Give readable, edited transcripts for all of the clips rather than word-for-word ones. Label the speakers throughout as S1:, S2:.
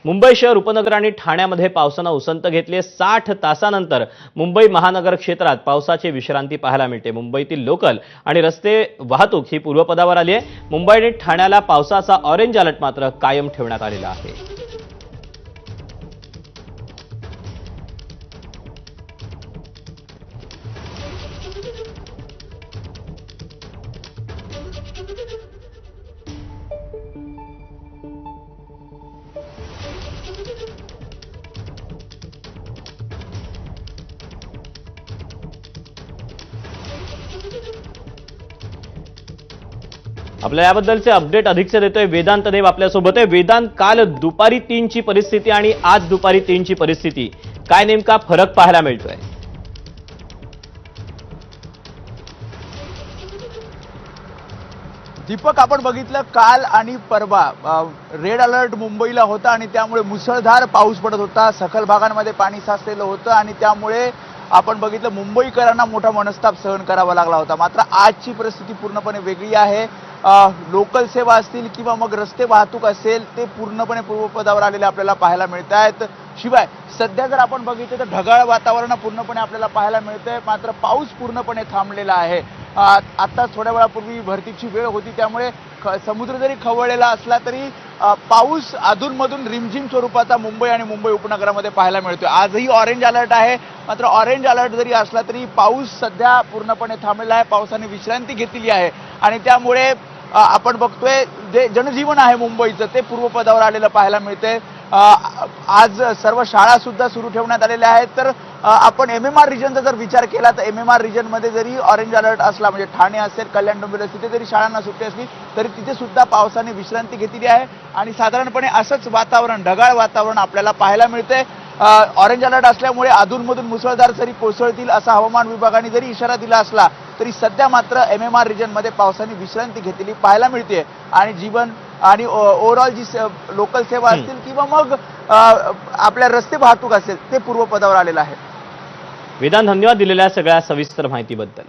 S1: मुंबई शहर, उपनगर आणि ठाण्यामध्ये पावसानं उसंत घेतली। 60 तासानंतर मुंबई महानगर क्षेत्रात पावसाची विश्रांती पाहायला मिळते। मुंबईतील लोकल आणि रस्ते वाहतूक ही पूर्वपदावर आली आहे। मुंबई आणि ठाण्याला पावसाचा ऑरेंज अलर्ट मात्र कायम ठेवण्यात आलेला आहे। आपल्या याबद्दलचे अपडेट अधिकचे देतोय वेदांत देव आपल्यासोबत आहे। वेदांत, काल दुपारी 3 ची परिस्थिती आणि आज दुपारी 3 ची परिस्थिती, काय नेमका फरक पाहायला मिळतोय?
S2: दीपक, आपण बघितलं काल आणि परवा रेड अलर्ट मुंबईला होता आणि त्यामुळे मुसळधार पाऊस पडत होता। सखल भागांमध्ये पाणी साचलेलं होतं आणि त्यामुळे आपण बघितलं मुंबईकरांना मोठा मनस्ताप सहन करावा लागला होता। मात्र आजची परिस्थिती पूर्णपणे वेगळी आहे। लोकल सेवा असतील किंवा मग रस्ते वाहतूक असेल ते पूर्णपणे पूर्वपदावर आलेले आपल्याला पाहायला मिळत आहेत। शिवाय सध्या जर आपण बघितलं तर ढगाळ वातावरण पूर्णपणे आपल्याला पाहायला मिळतंय, मात्र पाऊस पूर्णपणे थांबलेला आहे। आता थोड्या वेळापूर्वी भरतीची वेळ होती, त्यामुळे समुद्र जरी खवळलेला असला तरी पाऊस अधूनमधून रिमझिम स्वरूपाचा मुंबई आणि मुंबई उपनगरामध्ये पाहायला मिळतोय। आजही ऑरेंज अलर्ट आहे, मात्र ऑरेंज अलर्ट जरी असला तरी पाऊस सध्या पूर्णपणे थांबलेला आहे। पावसाने विश्रांती घेतलेली आहे आणि त्यामुळे आपण बघतोय जे जनजीवन आहे मुंबईचं ते पूर्वपदावर आलेलं पाहायला मिळतंय। आज सर्व शाळा सुद्धा सुरू ठेवण्यात आलेल्या आहेत। तर आपण MMR रिजनचा जर विचार केला तर MMR रिजनमध्ये जरी ऑरेंज अलर्ट असला, म्हणजे ठाणे असेल, कल्याण डोंबिवली असेल, तिथे जरी शाळांना सुट्टी असली तरी तिथे सुद्धा पावसाने विश्रांती घेतलेली आहे आणि साधारणपणे असंच वातावरण, ढगाळ वातावरण आपल्याला पाहायला मिळते। ऑरेंज अलर्ट असल्यामुळे अधूनमधून मुसळधार सरी कोसळतील असा हवामान विभागाने जरी इशारा दिला असला तरी सध्या मात्र MMR रिजनमध्ये पावसाने विश्रांती घेतलेली पाहायला मिळते आणि जीवन आणि ओव्हरऑल जी लोकल सेवा असतील किंवा मग आपल्या रस्ते वाहतूक असेल ते पूर्वपदावर आलेलं आहे।
S1: वेदांत, धन्यवाद दिलेल्या सगळ्या सविस्तर माहितीबद्दल।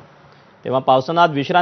S1: तेव्हा पावसानं आज विश्रांती